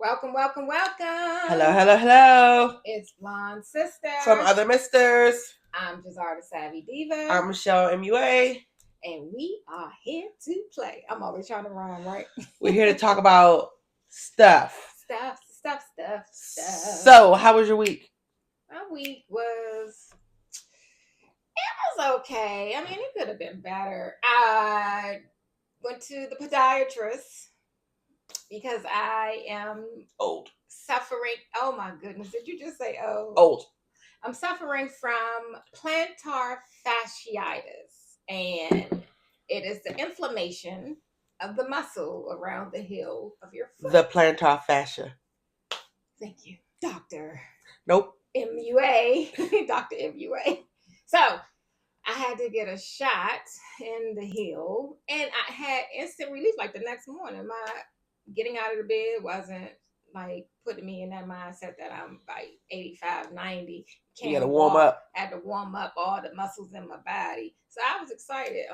Welcome, welcome, welcome. Hello, hello, hello. It's Blonde Sister. From Other Misters. I'm Jazarda Savvy Diva. I'm Michelle MUA. And we are here to play. I'm always trying to rhyme, right? We're here to talk about stuff. Stuff. So, how was your week? My week was okay. I mean, it could have been better. I went to the podiatrist because I am old. Suffering. Oh my goodness. Did you just say old? Old. I'm suffering from plantar fasciitis, and it is the inflammation of the muscle around the heel of your foot. The plantar fascia. Thank you, Dr. Nope. MUA. Dr. MUA. So I had to get a shot in the heel, and I had instant relief like the next morning. My getting out of the bed wasn't like putting me in that mindset that I'm like 85, 90. You had to warm up. I had to warm up all the muscles in my body. So I was excited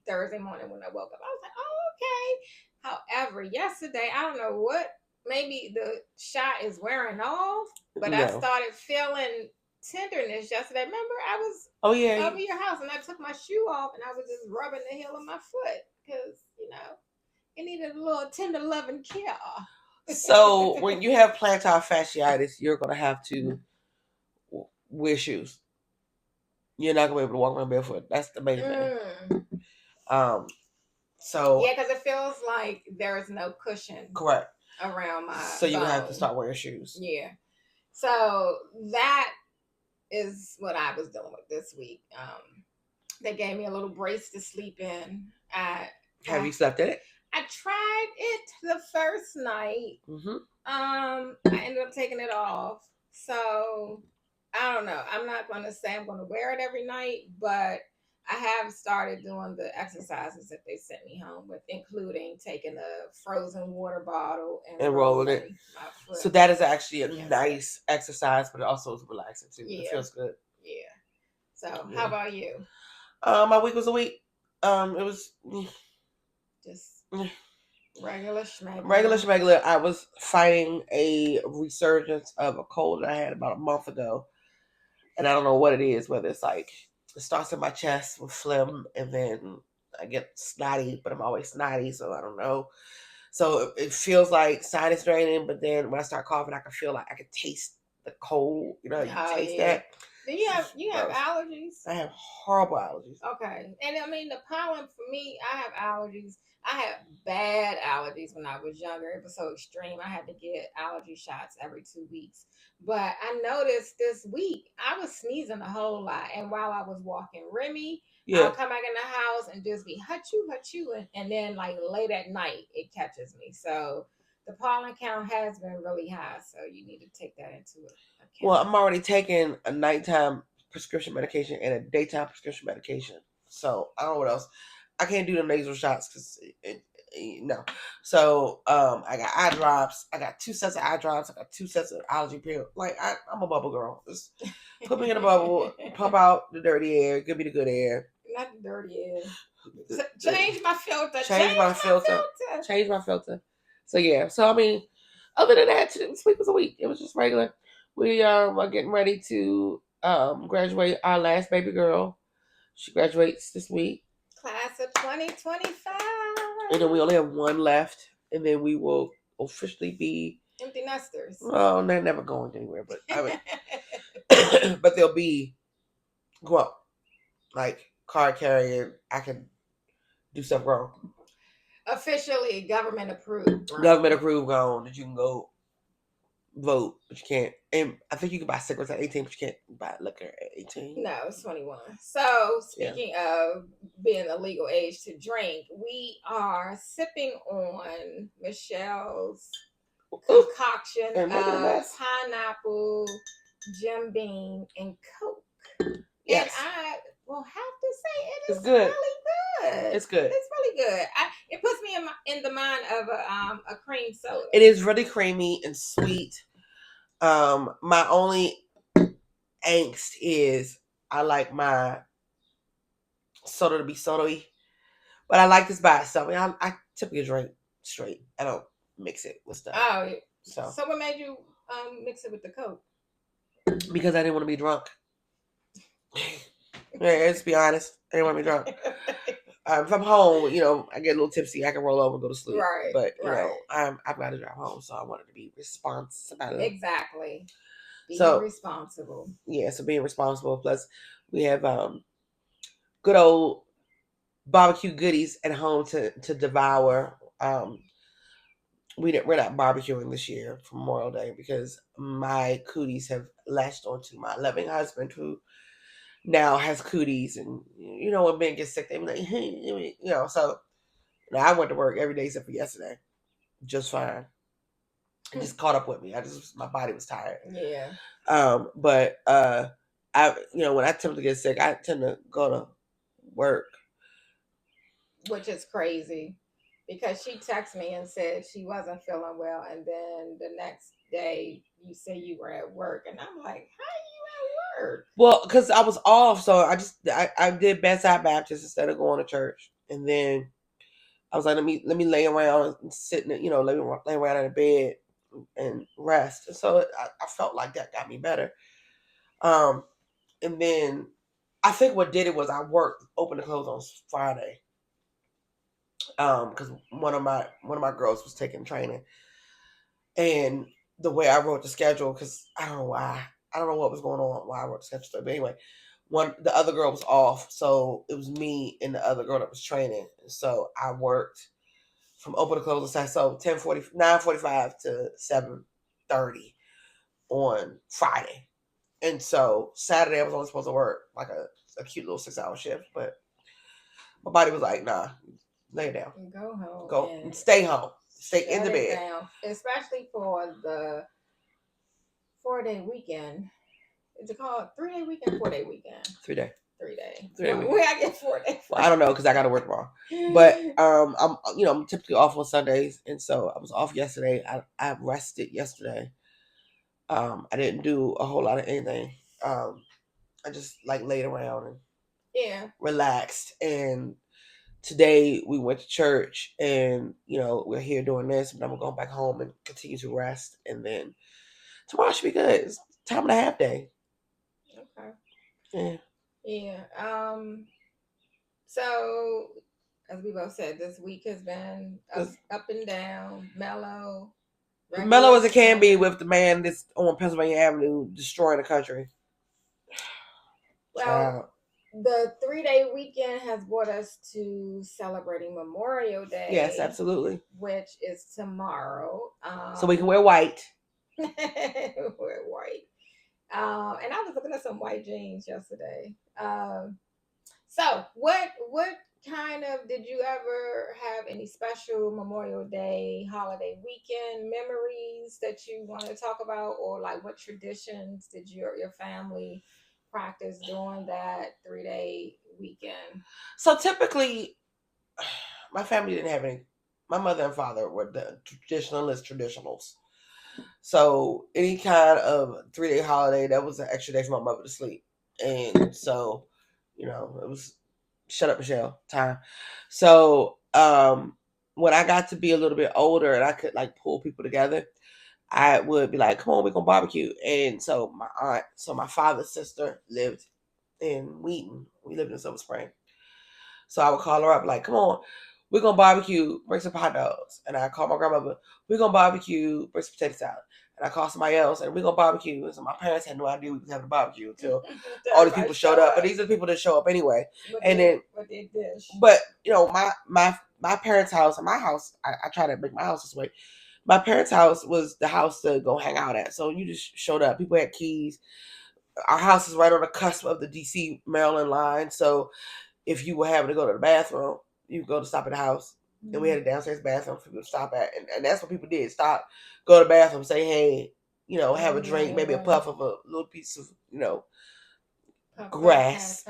Thursday morning when I woke up. I was like, oh, okay. However, yesterday, I don't know what, maybe the shot is wearing off, but I started feeling tenderness yesterday. Remember, I was over your house and I took my shoe off and I was just rubbing the heel of my foot because, it needed a little tender loving care. So when you have plantar fasciitis, you're going to have to wear shoes. You're not going to be able to walk around barefoot. That's the main thing. So yeah, because it feels like there is no cushion. Correct. Around my So you have to start wearing shoes. Yeah. So that is what I was dealing with this week. They gave me a little brace to sleep in. Have you slept in it? I tried it the first night. Mm-hmm. I ended up taking it off. So I don't know. I'm not going to say I'm going to wear it every night, but I have started doing the exercises that they sent me home with, including taking a frozen water bottle and rolling it. My foot. So that is actually a nice exercise, but it also is relaxing too. Yeah. It feels good. Yeah. So how about you? My week was a week. It was just regular schmegler. Regular schmegler. I was fighting a resurgence of a cold that I had about a month ago. And I don't know what it is, whether it's like, it starts in my chest with phlegm and then I get snotty, but I'm always snotty, so I don't know. So it feels like sinus draining, but then when I start coughing, I can feel like I can taste the cold. You taste that. Do you have allergies? I have horrible allergies. Okay. And I mean, the pollen, for me, I have allergies. I had bad allergies when I was younger. It was so extreme. I had to get allergy shots every 2 weeks. But I noticed this week, I was sneezing a whole lot. And while I was walking Remy, I'll come back in the house and just be hachoo. And then like late at night, it catches me. So the pollen count has been really high. So you need to take that into account. Well, I'm already taking a nighttime prescription medication and a daytime prescription medication. So I don't know what else. I can't do the nasal shots because no. So I got eye drops. I got 2 sets of eye drops. I got 2 sets of allergy pills. Like I'm a bubble girl. Just put me in a bubble, pump out the dirty air, give me the good air. Not the dirty air. Change my filter. Change my filter. So yeah. So I mean, other than that, this week was a week. It was just regular. We are getting ready to graduate our last baby girl. She graduates this week. Class of 2025. And then we only have one left. And then we will officially be empty nesters. Well, they're never going anywhere, but I mean but they'll be grown. Like card carrying, I can do stuff grown. Officially government approved. Government approved grown that you can go vote, but you can't. And I think you can buy cigarettes at 18, but you can't buy liquor at 18. No, it's 21. So speaking of being the legal age to drink, we are sipping on Michelle's concoction of pineapple, Jim Beam, and Coke. Yes. And I will have to say it is really good. It's good. It's really good. It puts me in the mind of a cream soda. It is really creamy and sweet. My only angst is I like my soda to be soda-y, but I like this by itself. I typically drink straight. I don't mix it with stuff. Oh, So so what made you mix it with the Coke? because I didn't want to be drunk. Yeah, let's be honest. I didn't want to be drunk. If I'm home, I get a little tipsy. I can roll over and go to sleep. Right, But right. I've got to drive home, so I wanted to be responsible. Exactly. Be So responsible. yeah, so being responsible. Plus, we have good old barbecue goodies at home to devour. We're not barbecuing this year for Memorial Day because my cooties have latched onto my loving husband who now has cooties, and when men get sick, they be like, hey, so I went to work every day except for yesterday, just fine. It just caught up with me. My body was tired. Yeah. But I when I tend to get sick, I tend to go to work. Which is crazy because she texted me and said she wasn't feeling well, and then the next day you say you were at work, and I'm like, how you at work? Well, because I was off, so I did bedside Baptist instead of going to church, and then I was like, let me lay around and sit in, let me lay around in the bed and rest. And so I felt like that got me better. And then I think what did it was I worked open and close on Friday. Because one of my girls was taking training, and the way I wrote the schedule, because I don't know why, I don't know what was going on, why I wrote the schedule. But anyway, the other girl was off, so it was me and the other girl that was training. So I worked from open to close on Saturday, so 9:45 to 7:30 on Friday. And so Saturday I was only supposed to work like a cute little 6-hour shift, but my body was like, nah, lay down. Go home. Go and stay home. Stay in the Shut it bed. down, especially for the 4-day weekend. Is it called 3-day weekend? 4-day weekend. 3-day. 3-day. 3-day weekend. Where I get 4 days? Well, I don't know because I got to work tomorrow. But I'm typically off on Sundays, and so I was off yesterday. I rested yesterday. I didn't do a whole lot of anything. I just like laid around and relaxed. And today we went to church, and we're here doing this, and then we're going back home and continue to rest, and then tomorrow should be good. It's time and a half day. Okay. Yeah. Yeah. So as we both said, this week has been up and down, mellow. Mellow as it can be with the man that's on Pennsylvania Avenue destroying the country. Well, child, the 3-day weekend has brought us to celebrating Memorial Day. Yes, absolutely. Which is tomorrow. So we can wear white. Wear white. And I was looking at some white jeans yesterday. So what kind of, did you ever have any special Memorial Day holiday weekend memories that you want to talk about, or like what traditions did your family practice during that 3-day weekend? So typically, my family didn't have any. My mother and father were the traditionals. So any kind of 3-day holiday, that was an extra day for my mother to sleep. And so, it was shut up, Michelle time. So when I got to be a little bit older and I could like pull people together, I would be like, come on, we're gonna barbecue. And so my father's sister lived in Wheaton. We lived in Silver Spring. So I would call her up like, come on, we're gonna barbecue, bring some hot dogs. And I call my grandmother, we're gonna barbecue, bring some potato salad. And I call somebody else and we're gonna barbecue. And so my parents had no idea we was having a barbecue until all these people showed up. But these are the people that show up anyway. But my parents' house and my house, I try to make my house this way. My parents' house was the house to go hang out at. So you just showed up. People had keys. Our house is right on the cusp of the DC Maryland line. So if you were having to go to the bathroom, you go to stop at the house. Mm-hmm. And we had a downstairs bathroom for people to stop at. And that's what people did. Stop, go to the bathroom, say, hey, have a drink, maybe a puff of a little piece of, grass.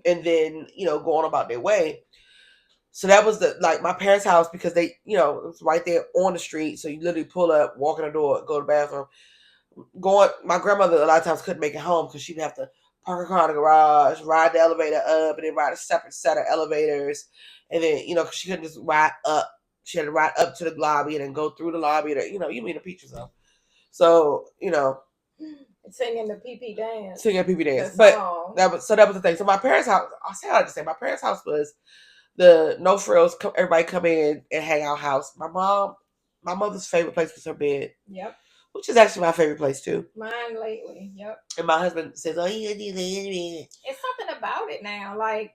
And then, go on about their way. So that was my parents' house because they, it was right there on the street. So you literally pull up, walk in the door, go to the bathroom. My grandmother a lot of times couldn't make it home because she'd have to park her car in the garage, ride the elevator up, and then ride a separate set of elevators. And then, because she couldn't just ride up she had to ride up to the lobby and then go through the lobby to, you mean the pictures of. So, Singing the PP dance. singing PP The dance. But song. that was the thing. So my parents' house, I'll say how to say, my parents' house was the no frills, everybody come in and hang out house. My mother's favorite place was her bed. Yep. Which is actually my favorite place too. Mine lately. Yep. And my husband says, "Oh, you need to." It's something about it now. Like,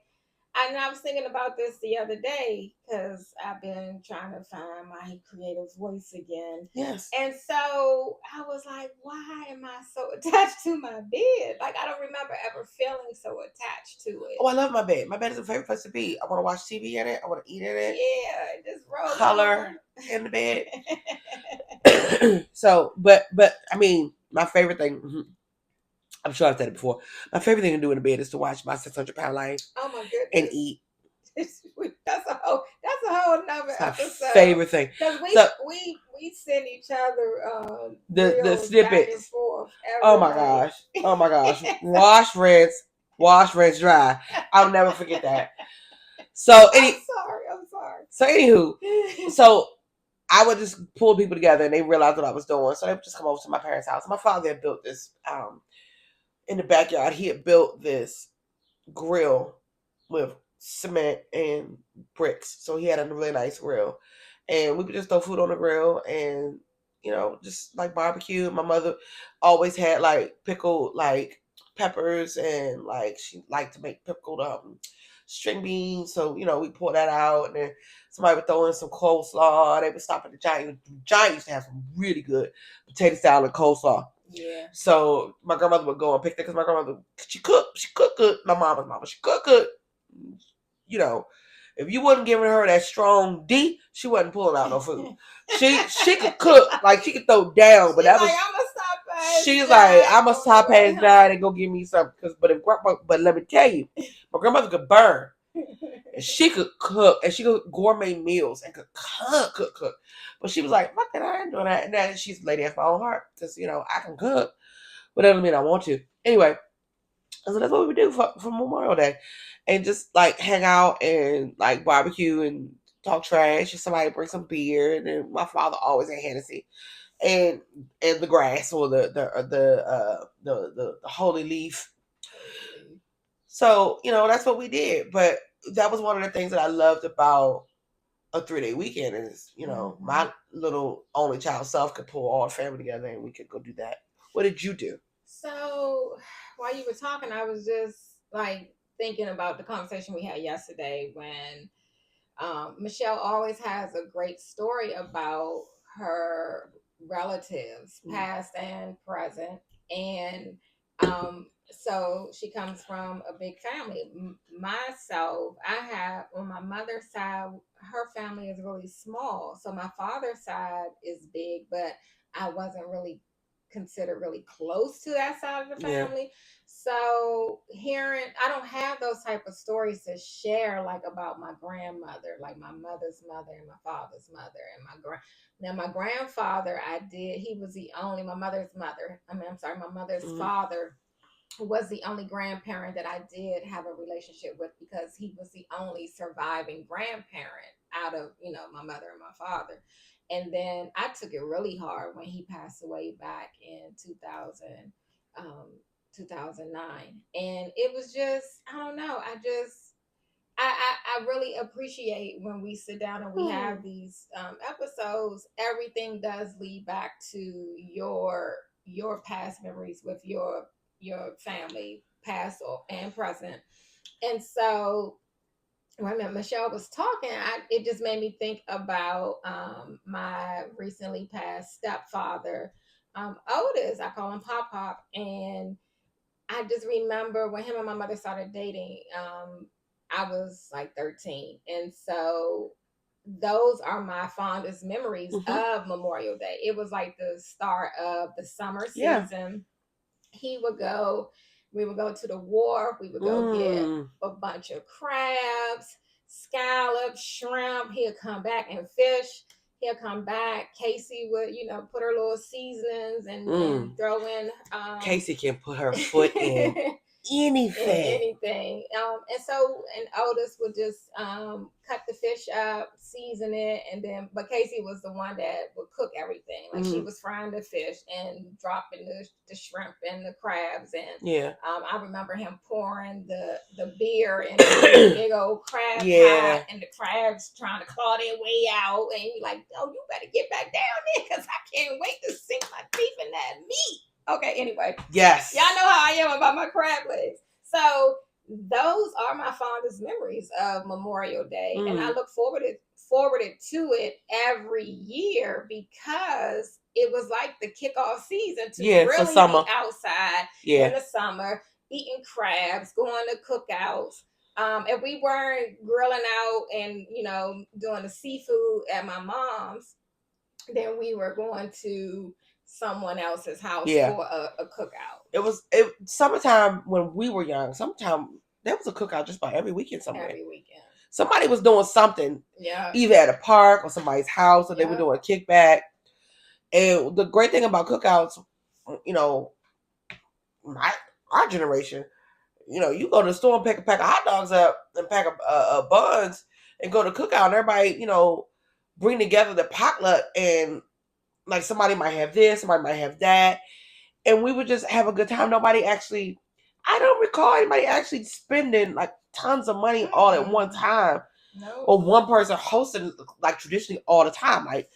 and I was thinking about this the other day because I've been trying to find my creative voice again. Yes. And so I was like, why am I so attached to my bed? Like, I don't remember ever feeling so attached to it. Oh, I love my bed. My bed is a favorite place to be. I want to watch TV in it. I want to eat in it. Yeah, just roll color in the bed. So, but I mean, my favorite thing. I'm sure I've said it before. My favorite thing to do in the bed is to watch my 600-pound life. Oh my goodness. And eat. That's a whole nother episode. Favorite thing. Because we send each other the snippets. Oh my gosh. Oh my gosh. Wash, rinse, dry. I'll never forget that. So I'm sorry. So anywho, so I would just pull people together and they realized what I was doing. So they would just come over to my parents' house. My father had built this in the backyard. He had built this grill with cement and bricks. So he had a really nice grill. And we would just throw food on the grill and, just like barbecue. My mother always had like pickled like peppers and like she liked to make pickled string beans. So, we pour that out and then somebody would throw in some coleslaw. They would stop at the Giant. Giant used to have some really good potato salad and coleslaw. Yeah. So my grandmother would go and pick that because my grandmother, she cooked good. My mama's mama, she cooked good. If you wasn't giving her that strong D, she wasn't pulling out no food. She could cook, like she could throw down, but that was. She's like, I'm a stop past 9 and go give me something. But let me tell you, my grandmother could burn, and she could cook, and she could gourmet meals and could cook. But she was like, fuck it, I ain't doing that. And then she's a lady after my own heart because I can cook, but that doesn't mean I want to. Anyway, so that's what we would do for Memorial Day, and just like hang out and like barbecue and talk trash. Or somebody bring some beer, and then my father always had Hennessy. And the grass or the holy leaf. So that's what we did. But that was one of the things that I loved about a 3-day weekend is my little only child self could pull all the family together and we could go do that. What did you do? So while you were talking, I was just like thinking about the conversation we had yesterday when Michelle always has a great story about her relatives, past and present. And so she comes from a big family. Myself, I have on my mother's side, her family is really small. So my father's side is big, but I wasn't really considered really close to that side of the family. Yeah. So I don't have those type of stories to share like about my grandmother, like my mother's mother and my father's mother and now my grandfather, he was the only, my mother's father was the only grandparent that I did have a relationship with because he was the only surviving grandparent out of, my mother and my father. And then I took it really hard when he passed away back in 2009. And it was just, I don't know. I really appreciate when we sit down and we have these episodes. Everything does lead back to your past memories with your family, past and present. And so when Michelle was talking, it just made me think about my recently passed stepfather, Otis. I call him Pop Pop. And I just remember when him and my mother started dating, I was like 13. And so those are my fondest memories of Memorial Day. It was like the start of the summer season. We would go to the wharf. We would go get a bunch of crabs, scallops, shrimp. He'll come back and fish. He'll come back. Casey would, put her little seasonings and throw in. Casey can put her foot in anything. And so, and Otis would just cut the fish up, season it, and then, but Casey was the one that would cook everything. Like she was frying the fish and dropping the shrimp and the crabs, and I remember him pouring the beer in the big old crab pot, and the crabs trying to claw their way out, and you're like, oh, you better get back down there because I can't wait to sink my teeth in that meat. Okay, anyway. Yes. Y'all know how I am about my crab legs. So those are my fondest memories of Memorial Day. And I look forward to it every year because it was like the kickoff season to really be outside in the summer, eating crabs, going to cookouts. If we weren't grilling out and, doing the seafood at my mom's, then we were going to someone else's house for a cookout. It was summertime when we were young. Sometime there was a cookout just about every weekend somewhere. Every weekend. Somebody was doing something. Yeah. Either at a park or somebody's house, or they were doing a kickback. And the great thing about cookouts, our generation, you go to the store and pick a pack of hot dogs up and pack a buns and go to cookout, and everybody, bring together the potluck, and like somebody might have this, somebody might have that, and we would just have a good time. I don't recall anybody actually spending like tons of money all at one time. No. Or one person hosting like traditionally all the time. Like,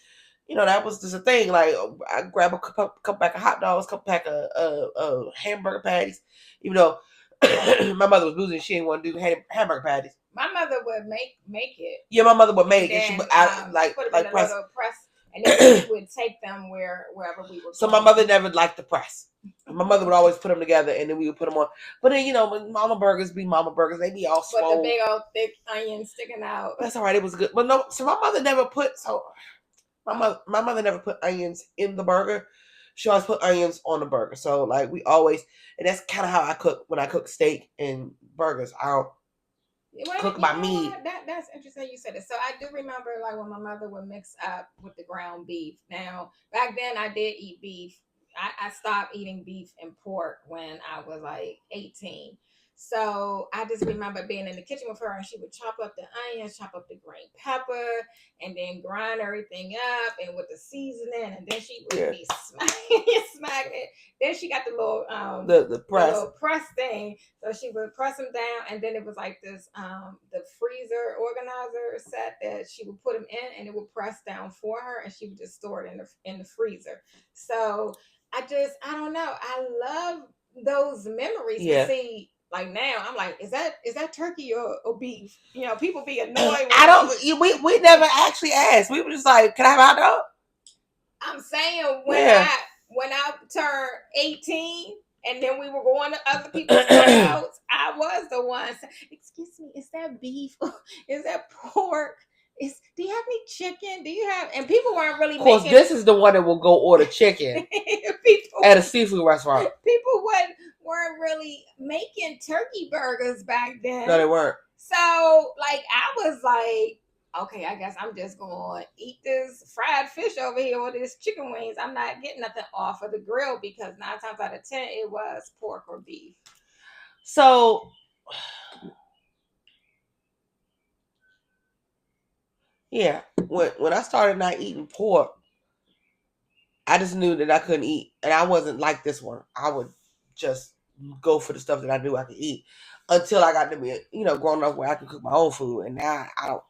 that was just a thing. Like, I grab a couple pack of hot dogs, couple pack of hamburger patties. Even though my mother was boozy and she didn't want to do hamburger patties. My mother would make it. Yeah, my mother would make it. She would put it in a little press, and then we would take them wherever we were. So my mother never liked the press. My mother would always put them together, and then we would put them on. But then, when mama burgers be mama burgers, they be all swole. With the big old thick onion sticking out. That's all right. It was good. But no, so my mother never put my mother never put onions in the burger. She always put onions on the burger. So like we always, and that's kind of how I cook when I cook steak and burgers. I don't cook my meat. That's interesting you said it. So I do remember like when my mother would mix up with the ground beef. Now back then I did eat beef. I stopped eating beef and pork when I was like 18. So I just remember being in the kitchen with her, and she would chop up the onions, chop up the green pepper, and then grind everything up and with the seasoning, and then she would be smacking it. Then she got the little the press. The little press thing, so she would press them down, and then it was like this the freezer organizer set that she would put them in, and it would press down for her, and she would just store it in the freezer. So I don't know. I love those memories. Yeah. See, like now, I'm like, is that turkey or beef? People be annoyed. We never actually asked. We were just like, can I have a hot dog? I'm saying when I turned 18, and then we were going to other people's house, I was the one saying, excuse me, is that beef? Is that pork? Do you have any chicken? Do you have? And people weren't really. Of course, this is the one that will go order chicken at a seafood restaurant. People weren't really making turkey burgers back then. No, they weren't. So, like, I was like, okay, I guess I'm just going to eat this fried fish over here or this chicken wings. I'm not getting nothing off of the grill because 9 times out of 10 it was pork or beef. So. Yeah, when I started not eating pork, I just knew that I couldn't eat, and I wasn't like this one. I would just go for the stuff that I knew I could eat until I got to be, grown up where I could cook my own food, and now I don't.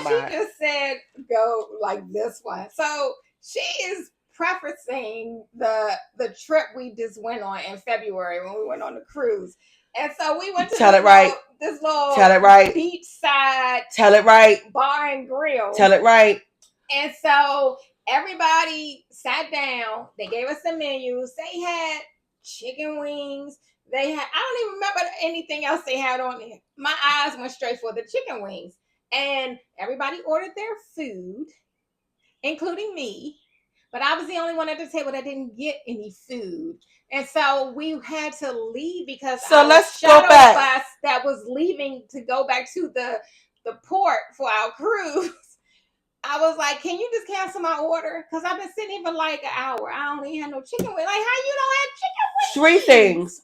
She just said go like this one, so she is prefacing the trip we just went on in February when we went on the cruise. And so we went to this little beachside bar and grill. Tell it right. And so everybody sat down. They gave us the menus. They had chicken wings. I don't even remember anything else they had on there. My eyes went straight for the chicken wings. And everybody ordered their food, including me. But I was the only one at the table that didn't get any food. And so we had to leave because let's go back. Bus that was leaving to go back to the port for our cruise I was like, can you just cancel my order? Because I've been sitting here for like an hour. I don't even have no chicken wings. Like, how you don't have Three chicken wings?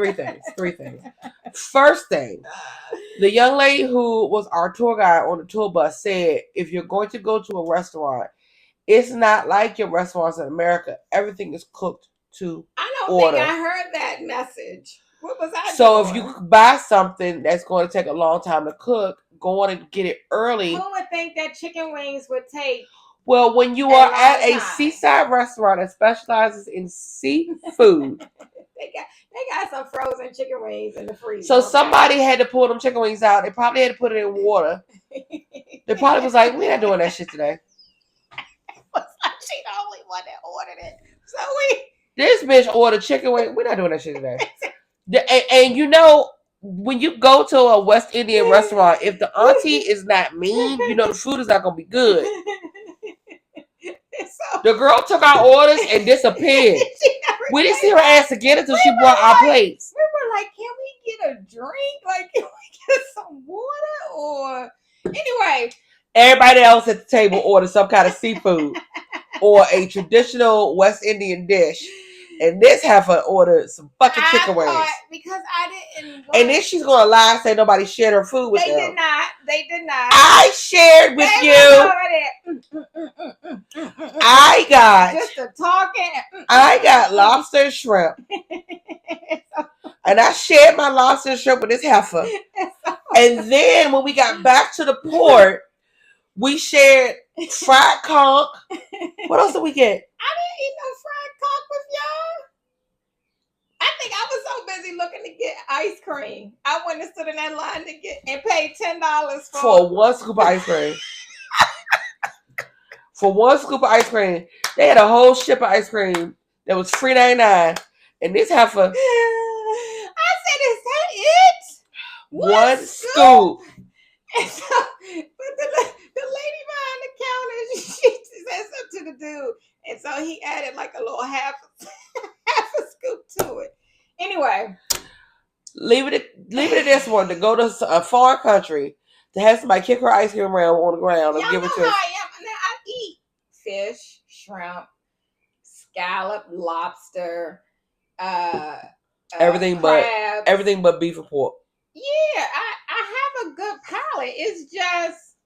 things. First thing, the young lady who was our tour guide on the tour bus said, if you're going to go to a restaurant, it's not like your restaurants in America. Everything is cooked to I don't order. think I heard that message. What was I So doing? if you buy something that's going to take a long time to cook, go on and get it early. Who would think that chicken wings would take? Well, when you are at a seaside restaurant that specializes in seafood, they got some frozen chicken wings in the freezer. So somebody had to pull them chicken wings out. They probably had to put it in water. They probably was like, we're not doing that shit today. She the only one that ordered it. So this bitch ordered chicken wing. We're not doing that shit today. And you know, when you go to a West Indian restaurant, if the auntie is not mean, you know the food is not gonna be good. The girl took our orders and disappeared. We didn't see her ass again until she brought our plates. We were like, can we get a drink? Like, can we get some water? Or anyway. Everybody else at the table ordered some kind of seafood or a traditional West Indian dish. And this heifer ordered some fucking chicken wings. Because I didn't want and then she's going to lie and say nobody shared her food with them. They did not. I shared with you. I got. Just the talking. I got lobster and shrimp. And I shared my lobster and shrimp with this heifer. And then when we got back to the port, we shared fried conch. What else did we get? I didn't eat no fried conch with y'all. I think I was so busy looking to get ice cream. I went and stood in that line to get and paid $10 for one scoop of ice cream. For one scoop of ice cream, they had a whole ship of ice cream that was $3.99, and this heifer. I said, "Is that it? One scoop." And so, but the lady behind the counter, she said something to the dude, and so he added like a little half a scoop to it. Anyway, leave it at this one to go to a foreign country to have somebody kick her ice cream around on the ground and give it to her. I am. Now, I eat fish, shrimp, scallop, lobster, everything crabs. but beef and pork. Yeah, I have a good palate. It's just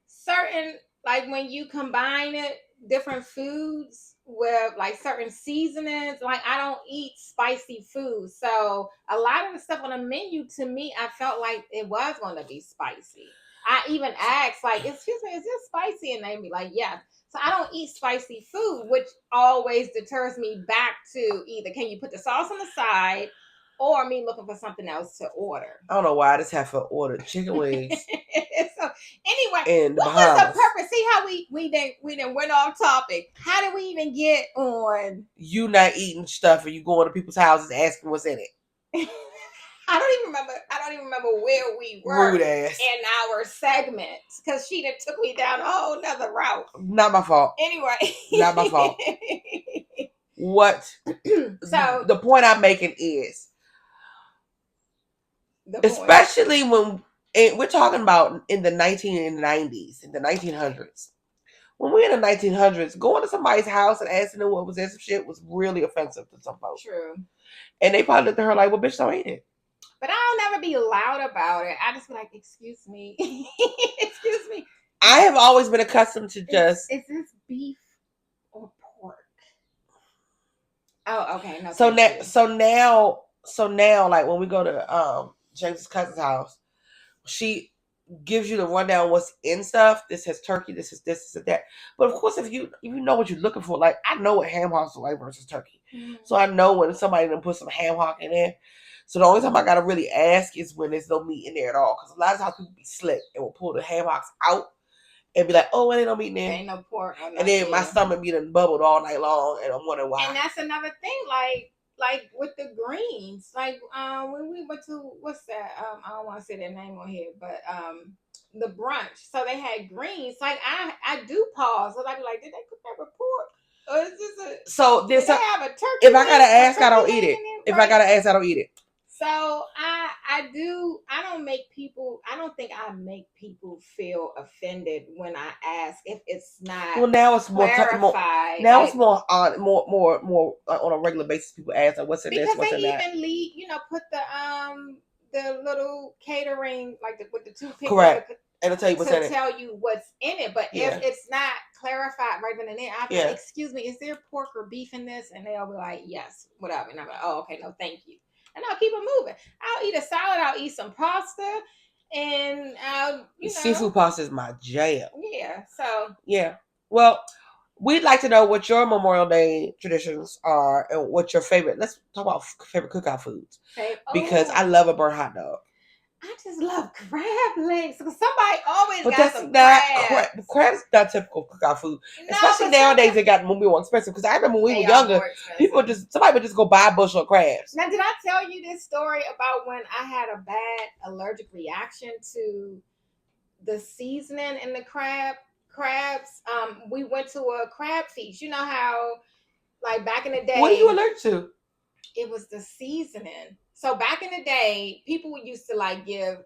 certain, like when you combine it, different foods with like certain seasonings. Like I don't eat spicy food, so a lot of the stuff on the menu to me, I felt like it was going to be spicy. I even asked, like, excuse me, is this spicy? And they be like, yeah. So I don't eat spicy food, which always deters me back to either can you put the sauce on the side or me looking for something else to order. I don't know why I just have to order chicken wings. So anyway, what was the purpose? See how we then went off topic. How did we even get on? You not eating stuff and you going to people's houses asking what's in it. I don't even remember where we were in our segment because she done took me down a whole nother route. Not my fault. Anyway. Not my fault. What? So the point I'm making is, especially when we're talking about in the 1990s, in the 1900s. When we're in the 1900s, going to somebody's house and asking them what was in some shit was really offensive to some folks. True. And they probably looked at her like, well, bitch, don't eat it. But I'll never be loud about it. I just be like, excuse me. Excuse me. I have always been accustomed to just... Is this beef or pork? Oh, okay. No, so now, like when we go to James's cousin's house, she gives you the rundown what's in stuff. This has turkey, this is that. But of course, if you know what you're looking for, like I know what ham hocks are like versus turkey. Mm-hmm. So I know when somebody done put some ham hock in there. So the only time I gotta really ask is when there's no meat in there at all. Because a lot of times people be slick and will pull the ham hocks out and be like, oh, well, ain't no meat in there. Ain't no pork. And then my stomach be done bubbled all night long and I'm wondering why. And that's another thing, like with the greens. Like when we went to what's that? I don't want to say their name on here, but the brunch. So they had greens. Like I do pause. So I be like, did they cook that with pork? Or is this did they have a turkey? If I gotta ask, I don't eat it. If I gotta ask, I don't eat it. So I I don't make people. I don't think I make people feel offended when I ask if it's not Well, now it's more clarified. now it's Like, more on more on a regular basis. People ask like, "What's in this? because What's they in that?" even leave, put the little catering, like with the toothpick, whatever, Correct. And I'll tell you what's to in it. tell you what's in it. But if Yeah. it's not clarified right then and there, I'll be like, Yeah. "Excuse me, is there pork or beef in this?" And they'll be like, "Yes," whatever. And I'm like, "Oh, okay, no, thank you." And I'll keep it moving. I'll eat a salad. I'll eat some pasta, and I'll, Seafood pasta is my jam. yeah. So Yeah. Well, we'd like to know what your Memorial Day traditions are and what your favorite. Let's talk about favorite cookout foods because I oh, love a burnt hot dog. I just love crab legs because somebody always But got that's some not crabs. crabs. Not typical cookout food, No, especially but nowadays. sometimes They got more expensive. Because I remember when we they were are younger, more people expensive. just somebody would just go buy a bushel of crabs. Now, did I tell you this story about when I had a bad allergic reaction to the seasoning in the crabs? We went to a crab feast. You know how, like, back in the What are you day, allergic to? it was the seasoning. So back in the day, people used to like give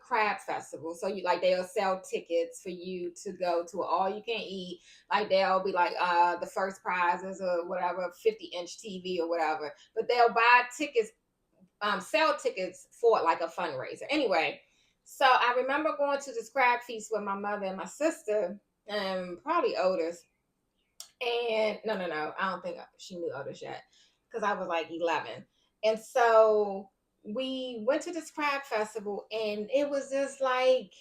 crab festival. So you, like, they'll sell tickets for you to go to all you can eat. Like, they'll be like the first prizes or whatever, 50-inch TV or whatever. But they'll buy tickets, sell tickets for like a fundraiser. Anyway, so I remember going to this crab feast with my mother and my sister, and probably Otis. And no, I don't think she knew Otis yet because I was like 11. And so we went to this crab festival, and it was just like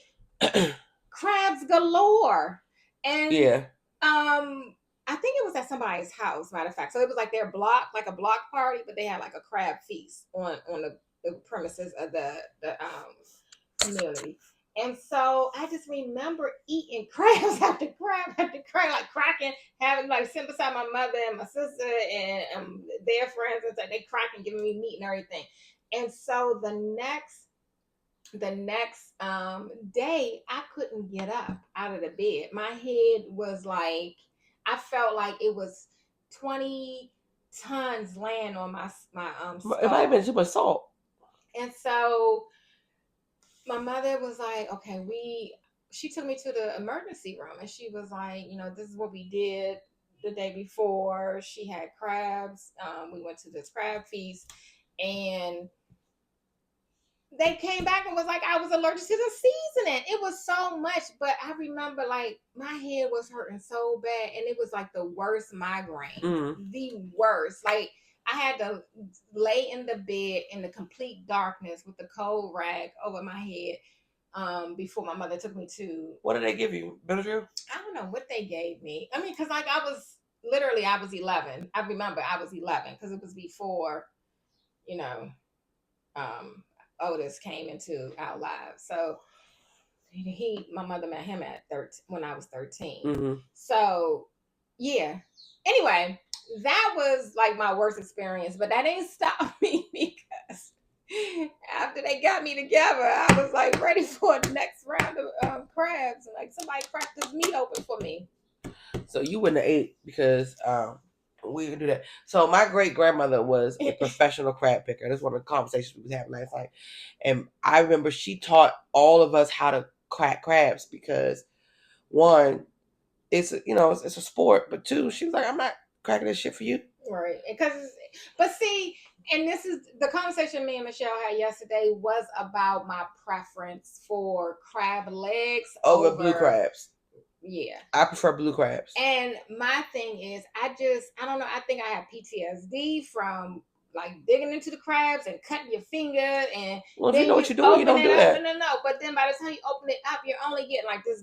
crabs galore. And Yeah. I think it was at somebody's house, matter of fact. So it was like their block, like a block party, but they had like a crab feast on the premises of the community. And so I just remember eating crabs after crab after crab, like cracking, having like sitting beside my mother and my sister and their friends, and so they cracking, giving me meat and everything. And so the next day, I couldn't get up out of the bed. My head was like, I felt like it was 20 tons laying on my It might have been skull. too much salt. And so my mother was like, okay, she took me to the emergency room, and she was like, this is what we did the day before. She had crabs. We went to this crab feast, and they came back and was like, I was allergic to the seasoning. It was so much, but I remember like my head was hurting so bad, and it was like the worst migraine, the worst. Like, I had to lay in the bed in the complete darkness with the cold rag over my head before my mother took me to. What did they give you? Benadryl? I don't know what they gave me. I mean, because like I was 11. I remember I was 11 because it was before, you know, um, Otis came into our lives. So my mother met him at 13 when I was 13. Mm-hmm. So yeah. Anyway, that was like my worst experience, but that didn't stop me because after they got me together, I was like ready for the next round of crabs, and like somebody cracked this meat open for me. So you wouldn't have ate because we didn't do that. So my great grandmother was a professional crab picker. That's one of the conversations we was having last night. And I remember she taught all of us how to crack crabs because one, it's it's a sport, but two, she was like, I'm not cracking this shit for you. Right. But see, and this is the conversation me and Michelle had yesterday was about my preference for crab legs Over blue crabs. Yeah. I prefer blue crabs. And my thing is, I don't know, I think I have PTSD from like digging into the crabs and cutting your finger, and well, if then you know what you're doing, you don't do that. No. But then by the time you open it up, you're only getting like this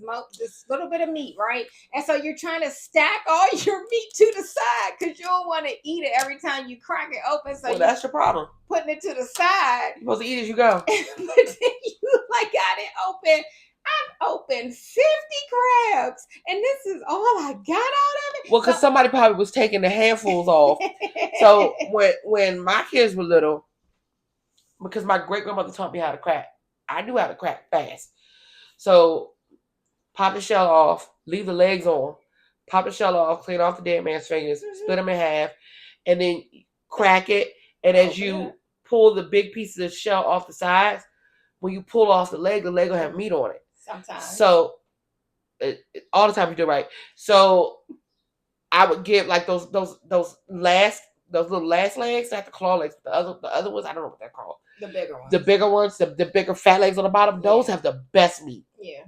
little bit of meat, right? And so you're trying to stack all your meat to the side because you don't want to eat it every time you crack it open. So that's your problem. Putting it to the side. You're supposed to eat as you go. But then you like got it open. I've opened 50 crabs, and this is all I got out of it. Well, because somebody probably was taking the handfuls off. So when my kids were little, because my great grandmother taught me how to crack, I knew how to crack fast. So pop the shell off, leave the legs on, pop the shell off, clean off the dead man's fingers, split them in half, and then crack it. And as you pull the big pieces of shell off the sides, when you pull off the leg will have meat on it. Sometimes. So all the time you do right. So I would give like those little last legs, not the claw legs, but the other ones, I don't know what they're called. The bigger ones. The bigger ones, the bigger fat legs on the bottom, those have the best meat. Yeah.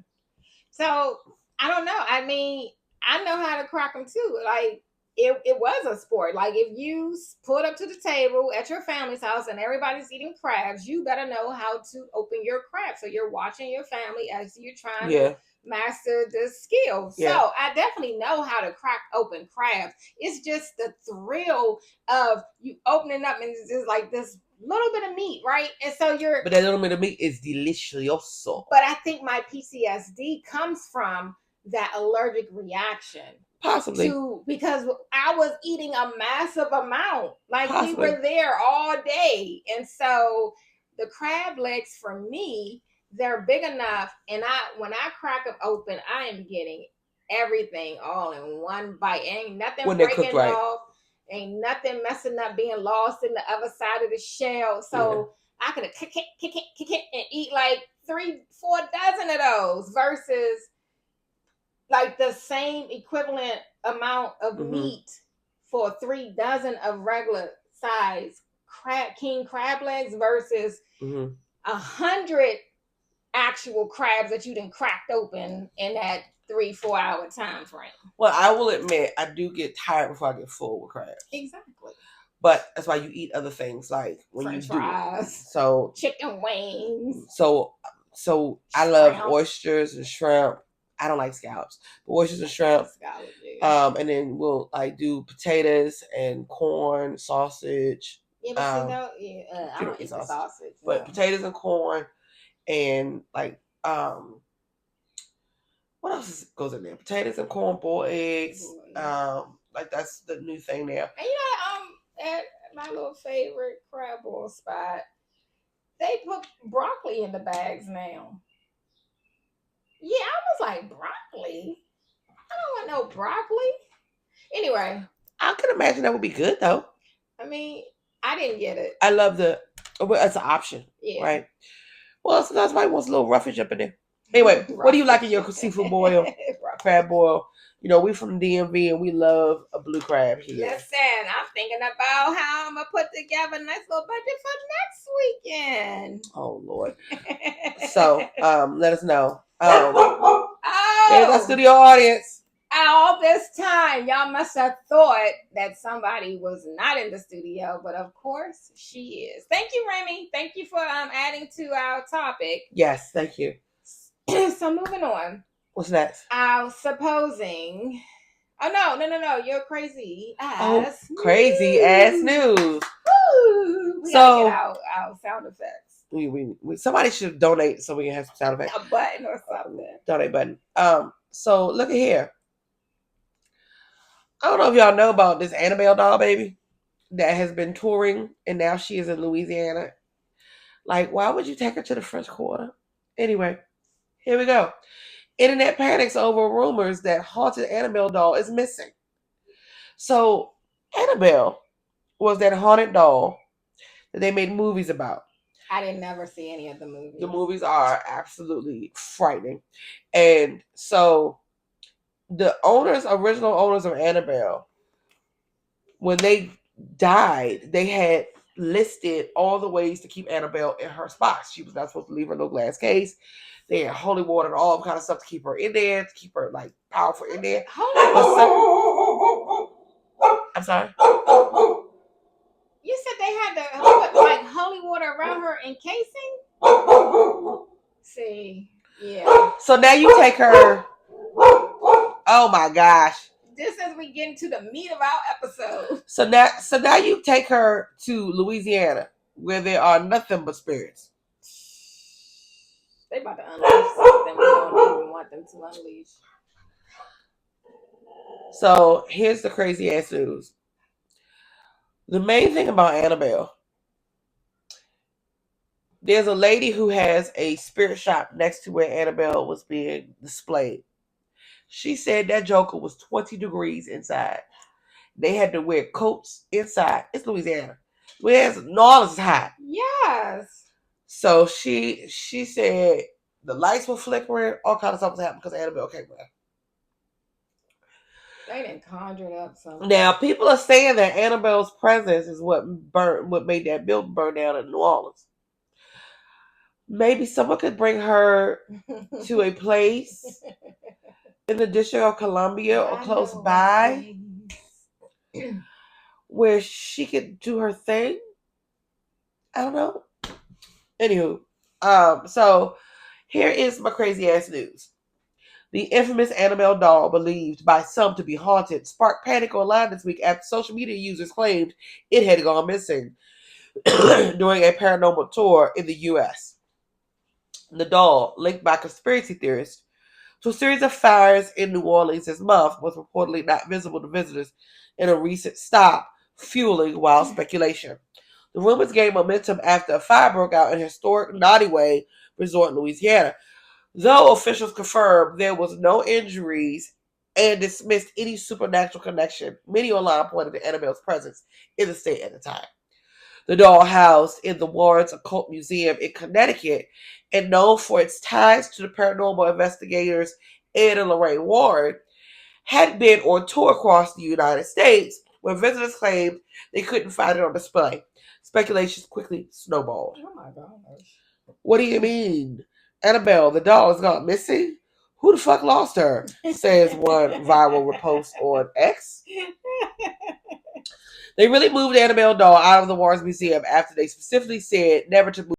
So I don't know. I mean, I know how to crack them too. Like it was a sport. Like if you pulled up to the table at your family's house and everybody's eating crabs, you better know how to open your crab. So you're watching your family as you're trying to master this skill. So I definitely know how to crack open crabs. It's just the thrill of you opening up and it's just like this little bit of meat, right? And so but that little bit of meat is delicioso. But I think my PTSD comes from that allergic reaction. Possibly. Because I was eating a massive amount. Like we were there all day. And so the crab legs for me, they're big enough. And when I crack them open, I am getting everything all in one bite. Ain't nothing breaking off. Ain't nothing messing up, being lost in the other side of the shell. So I could kick it and eat like 3-4 dozen of those versus like the same equivalent amount of meat for 3 dozen of regular size king crab legs versus 100 actual crabs that you done cracked open in that 3-4 hour time frame. Well, I will admit I do get tired before I get full with crabs. Exactly. But that's why you eat other things like when French you fries, so chicken wings. So I love oysters and shrimp. I don't like scallops, but oysters and shrimp. And then we'll like do potatoes and corn, sausage. Yeah, but I don't eat the sausage. But potatoes and corn and like what else goes in there? Potatoes and corn, boiled eggs. Like that's the new thing now. And at my little favorite crab boil spot, they put broccoli in the bags now. Yeah, I was like, broccoli? I don't want no broccoli. Anyway. I can imagine that would be good though. I mean, I didn't get it. I love it's an option. Yeah. Right? Well, sometimes somebody wants a little roughage up in there. Anyway, what do you like in your seafood boil? Crab boil. You know, we from the DMV and we love a blue crab here. Listen, I'm thinking about how I'm going to put together a nice little budget for next weekend. Oh, Lord. So, let us know. There's our studio audience. All this time, y'all must have thought that somebody was not in the studio, but of course she is. Thank you, Remy. Thank you for adding to our topic. Yes, thank you. So moving on. What's next? Supposing. Oh no! You're crazy ass. Oh, crazy ass news. We gotta get our sound effects. We somebody should donate so we can have some sound effects. A button or something. Donate button. So look at here. I don't know if y'all know about this Annabelle doll baby that has been touring and now she is in Louisiana. Like, why would you take her to the French Quarter? Anyway, here we go. Internet panics over rumors that haunted Annabelle doll is missing. So, Annabelle was that haunted doll that they made movies about. I didn't never see any of the movies. The movies are absolutely frightening. And so, the original owners of Annabelle, when they died, they had listed all the ways to keep Annabelle in her spots. She was not supposed to leave her no glass case. They had holy water and all kind of stuff to keep her in there, to keep her like powerful in there. I'm sorry. You said they had like holy water around her encasing? See, yeah. So now you take her. Oh my gosh. This is we get into the meat of our episode. So now you take her to Louisiana, where there are nothing but spirits. They about to unleash something we don't even want them to unleash. So here's the crazy ass news. The main thing about Annabelle, there's a lady who has a spirit shop next to where Annabelle was being displayed. She said that joker was 20 degrees inside. They had to wear coats inside. It's Louisiana. Whereas New Orleans is hot. Yes. So she said the lights were flickering, all kinds of stuff was happening because Annabelle came back. They didn't conjure up something. Now people are saying that Annabelle's presence is what made that building burn down in New Orleans. Maybe someone could bring her to a place in the District of Columbia or close by where she could do her thing. I don't know. Anywho, so here is my crazy ass news. The infamous Annabelle doll, believed by some to be haunted, sparked panic online this week after social media users claimed it had gone missing during a paranormal tour in the U.S. The doll, linked by conspiracy theorists to a series of fires in New Orleans this month, was reportedly not visible to visitors in a recent stop, fueling wild speculation. The rumors gained momentum after a fire broke out in historic Naughty Way resort in Louisiana. Though officials confirmed there was no injuries and dismissed any supernatural connection, many online pointed to Annabelle's presence in the state at the time. The doll, housed in the Warren's Occult Museum in Connecticut and known for its ties to the paranormal investigators Ed and Lorraine Warren, had been on tour across the United States where visitors claimed they couldn't find it on display. Speculations quickly snowballed. Oh my gosh. What do you mean? Annabelle, the doll, is gone missing? Who the fuck lost her? Says one viral repost on X. They really moved the Annabelle doll out of the Warren's Museum after they specifically said never to move.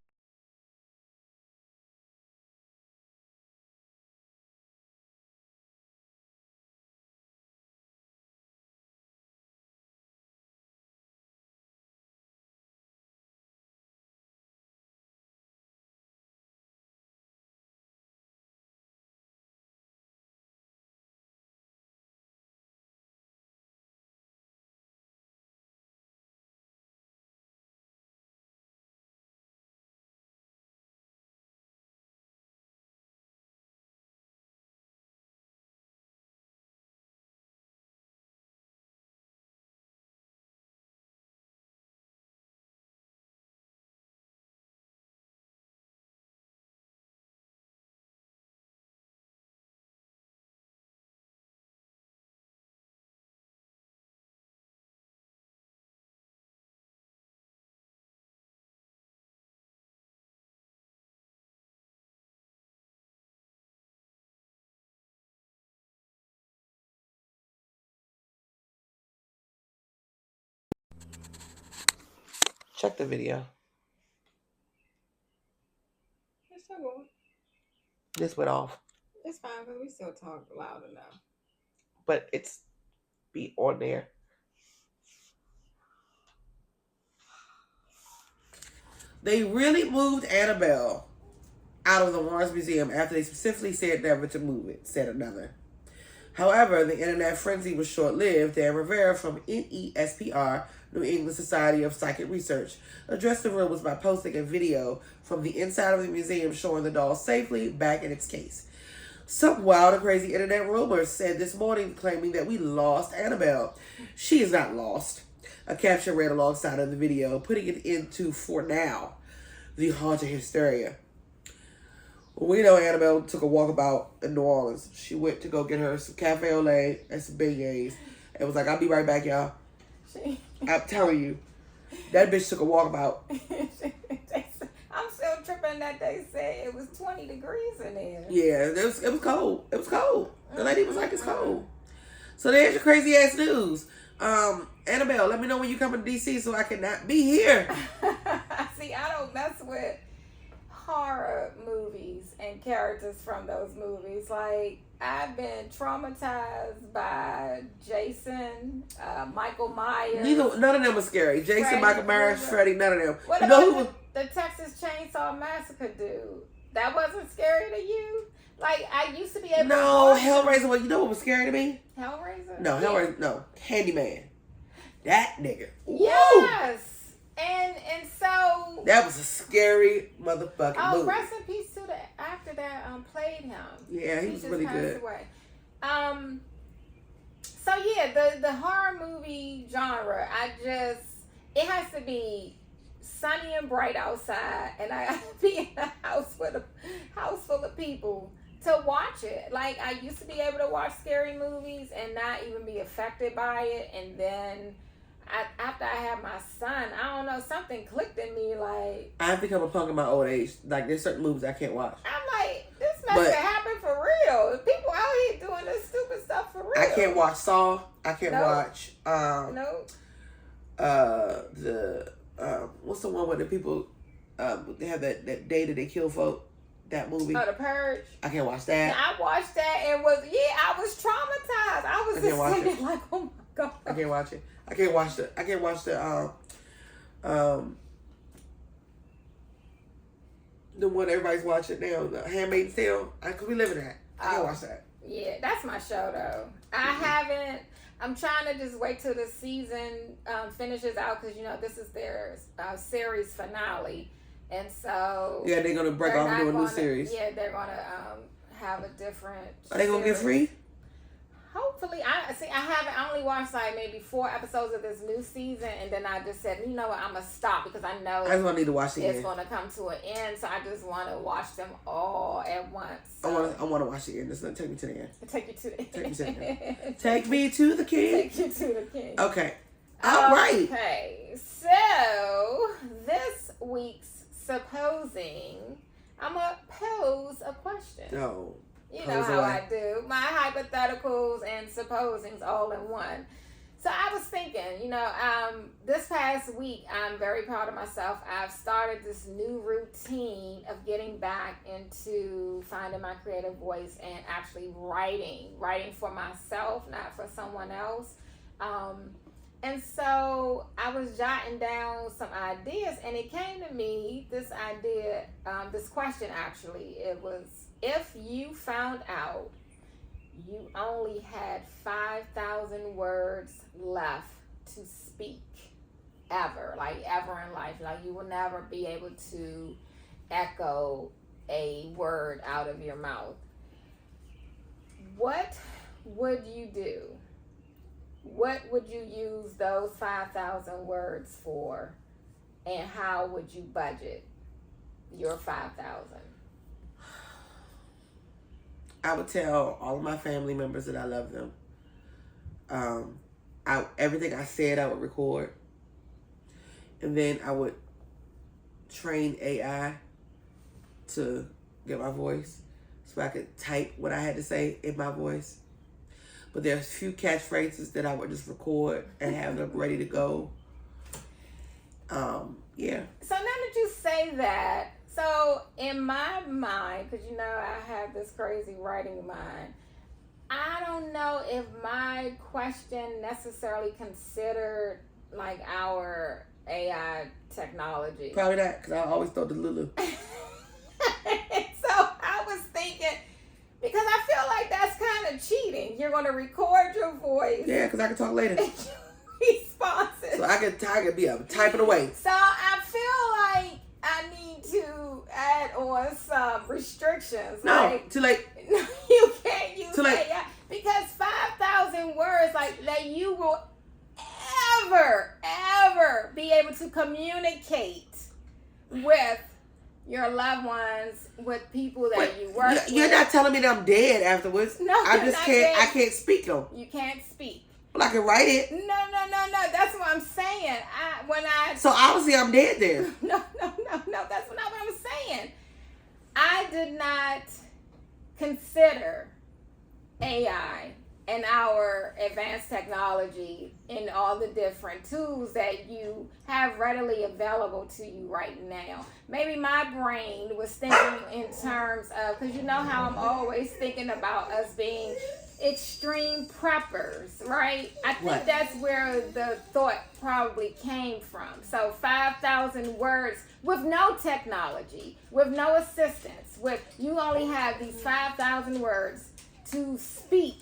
Check the video. It's so good. This went off. It's fine because we still talk loud enough. But it's be on there. They really moved Annabelle out of the Warren's Museum after they specifically said never to move it, said another. However, the internet frenzy was short-lived. Dan Rivera from NESPR, New England Society of Psychic Research, addressed the rumors by posting a video from the inside of the museum showing the doll safely back in its case. Some wild and crazy internet rumors said this morning claiming that we lost Annabelle. She is not lost. A caption read alongside of the video, putting it into, for now, the haunted hysteria. We know Annabelle took a walkabout in New Orleans. She went to go get her some cafe au lait and some beignets and was like, I'll be right back, y'all. I'm telling you, that bitch took a walkabout. I'm still tripping that they said it was 20 degrees in there. Yeah, it was cold. It was cold. The lady was like, it's cold. So there's your crazy ass news. Annabelle, let me know when you come to DC so I can not be here. See, I don't mess with horror movies and characters from those movies. Like, I've been traumatized by Jason, Michael Myers. None of them are scary. Jason, Freddy, Michael Myers, Freddy, none of them. What you know about the Texas Chainsaw Massacre dude? That wasn't scary to you? Like, I used to be able to watch Hellraiser. Well, you know what was scary to me? Hellraiser? No, Hellraiser. No, Candyman. That nigga. Yes. And so that was a scary motherfucking movie. Rest in peace to the actor that played him. Yeah, he was really good. Away. So yeah, the horror movie genre, it has to be sunny and bright outside, and I gotta be in a house with a house full of people to watch it. Like, I used to be able to watch scary movies and not even be affected by it, and then after I had my son, I don't know, something clicked in me. Like, I've become a punk in my old age. Like, there's certain movies I can't watch. I'm like, this must have happened for real. People out here doing this stupid stuff for real. I can't watch Saw. I can't watch what's the one where the people they have that day that they kill folk. That movie. Oh, The Purge. I can't watch that. Now, I watched that and I was traumatized. I was just sitting like, oh my god. I can't watch it. I can't watch the one everybody's watching now, The Handmaid's Tale. I could be living that. I can't watch that. Yeah, that's my show though. I haven't. I'm trying to just wait till the season finishes out, because this is their series finale, and so they're gonna break off and do a new series. Yeah, they're gonna have a different. Are they gonna get free? Hopefully, I only watched like maybe 4 episodes of this new season, and then I just said, you know what, I'm gonna stop, because I know I just want to need to watch it's gonna come to an end. So I just want to watch them all at once. So. I want to watch the end. It's gonna take me to the end. Take you to the end. Take me to the end. Take me to the king. Take you to the king. Okay. All right. Okay. So this week's supposing, I'm gonna pose a question. No. You know how I do. My hypotheticals and supposings all in one. So I was thinking, this past week, I'm very proud of myself. I've started this new routine of getting back into finding my creative voice and actually writing for myself, not for someone else. And so I was jotting down some ideas, and it came to me, this idea, this question actually. It was, if you found out you only had 5,000 words left to speak ever in life, like you will never be able to echo a word out of your mouth, what would you do? What would you use those 5,000 words for, and how would you budget your 5,000? I would tell all of my family members that I love them. Everything I said, I would record. And then I would train AI to get my voice, so I could type what I had to say in my voice. But there's a few catchphrases that I would just record and have them ready to go. Yeah. So now that you say that, so in my mind, because I have this crazy writing mind, I don't know if my question necessarily considered like our AI technology. Probably not, because I always thought the Lulu. So I was thinking, because I feel like that's kind of cheating. You're going to record your voice. Yeah, because I can talk later. Responses. So I could be typing away. So I feel like I need to add on some restrictions. No, like, too late. You can't use too late. AI, because 5,000 words, like, that you will ever be able to communicate with your loved ones, with people that you work with. You're not telling me that I'm dead afterwards. No, I just can't. I can't speak though. You can't speak. Well, I can write it. No. That's what I'm saying. So obviously I'm dead then. No. That's not what I'm saying. I did not consider AI and our advanced technology and all the different tools that you have readily available to you right now. Maybe my brain was thinking in terms of, because you know how I'm always thinking about us being extreme preppers, right? I think that's where the thought probably came from. So 5,000 words with no technology, with no assistance, with you only have these 5,000 words to speak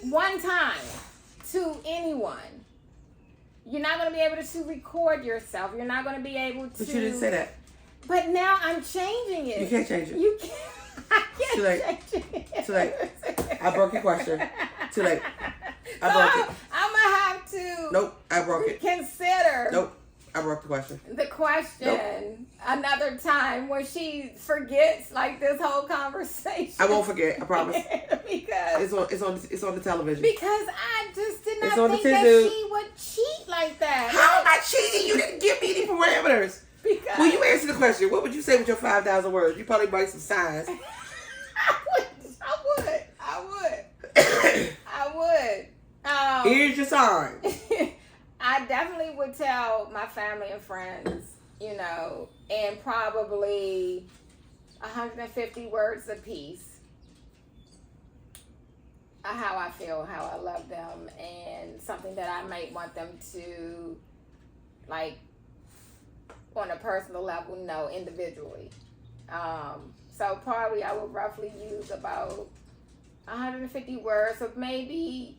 one time to anyone. You're not going to be able to record yourself. You're not going to be able to. But you didn't say that. But now I'm changing it. You can't change it. You can't. I can't Too late. change it. Too late. I broke your question. Too late. I broke it. I'm going to have to Nope, I broke it. Consider. Nope, I broke the question. The question another time when she forgets like this whole conversation. I won't forget. I promise. Because it's on the television. Because I just did not think that she would cheat like that. How am I cheating? You didn't give me any parameters. Because Well, you answer the question. What would you say with your 5,000 words? You probably write some signs. I would. Here's your sign. I definitely would tell my family and friends, you know, and probably 150 words a piece. How I feel, how I love them, and something that I might want them to, like, on a personal level, know individually. So probably I would roughly use about 150 words of maybe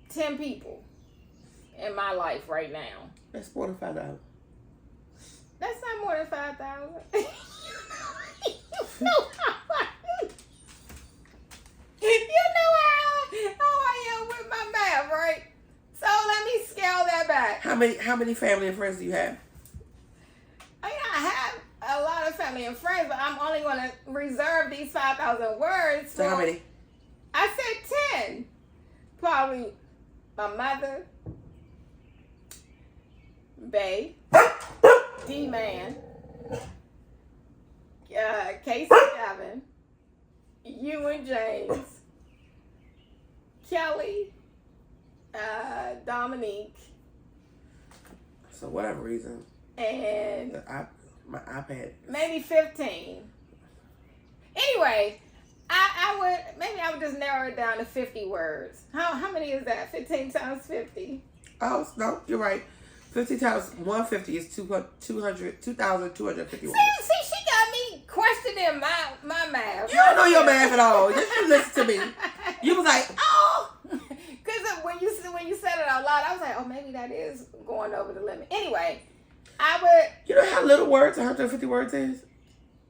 10 people in my life right now. That's more than $5. That's not more than 5,000. You know how I am with my math, right? So let me scale that back. How many family and friends do you have? I mean, I have a lot of family and friends, but I'm only going to reserve these 5,000 words. So how many? I said 10. Probably my mother, Bae, D-Man, Casey Evan, you and James, Kelly, Dominique. So whatever reason. And my iPad. Maybe 15. Anyway, I would just narrow it down to 50 words. How many is that? 15 times 50. Oh, no, you're right. 50 times 150 is 2,250 words. See, she got me questioning my math. You don't know your math at all. Just you listen to me. You was like, oh. Because when you said it out loud, I was like, oh, maybe that is going over the limit. Anyway, I would. You know how little words 150 words is?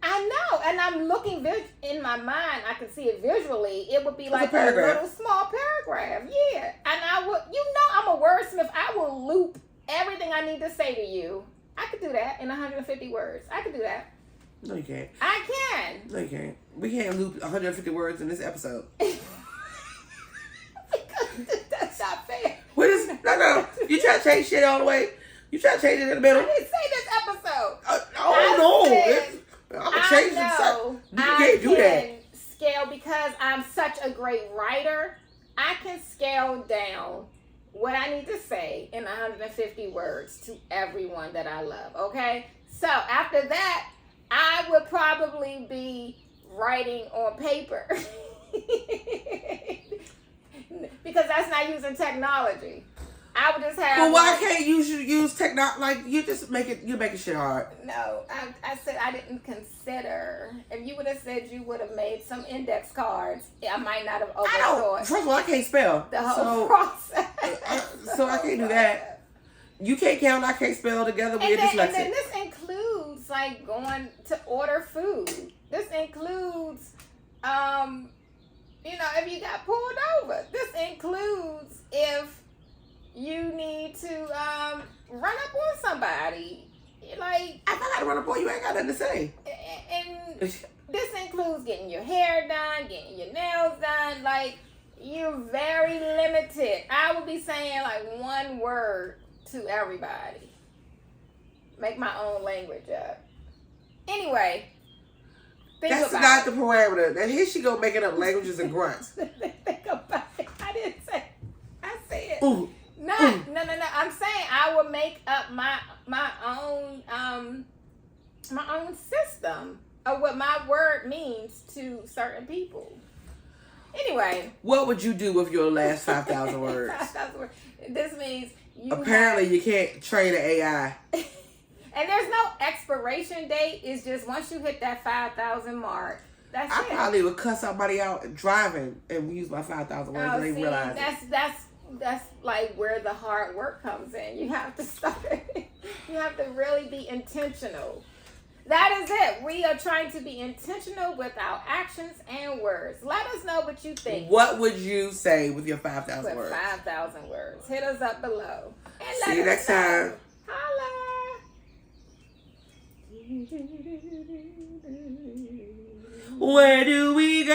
I know, and I'm looking in my mind. I can see it visually. It would be like a little small paragraph. Yeah, and I would. You know, I'm a wordsmith. I will loop everything I need to say to you. I could do that in 150 words. I could do that. No, you can't. I can. No, you can't. We can't loop 150 words in this episode. Because that's not fair. What is? No. You try to change shit all the way. You try to change it in the middle. I didn't say this episode. I'm gonna change it. You can't do that. Scale because I'm such a great writer. I can scale down what I need to say in 150 words to everyone that I love. Okay. So after that, I would probably be writing on paper because that's not using technology. I would just have. Well, why can't you use technology? Like you're making shit hard. No, I said I didn't consider. If you would have said you would have made some index cards, I might not have overthought. First of all, I can't spell The whole process. So I can't do that. You can't count. I can't spell together. We're dyslexic. And then this includes like going to order food. This includes, if you got pulled over. This includes if you need to run up on somebody. Like, I gotta run up on you. I ain't got nothing to say. And this includes getting your hair done, getting your nails done. Like, you're very limited. I would be saying like one word to everybody. Make my own language up. Anyway, that's not the parameter. Now here she go making up languages and grunts. Think about it. I didn't say. I said. Ooh. No. I'm saying I would make up my own system of what my word means to certain people. Anyway, what would you do with your last 5,000 words? 5,000 words. This means you can't train an AI. And there's no expiration date. It's just once you hit that 5,000 mark, that's it. I probably would cuss somebody out driving and use my 5,000 words and they realize that's like where the hard work comes in. You have to start. You have to really be intentional. That is it. We are trying to be intentional with our actions and words. Let us know what you think. What would you say with your 5,000 words? 5,000 words. Hit us up below. And See you next time. Holla. Where do we go?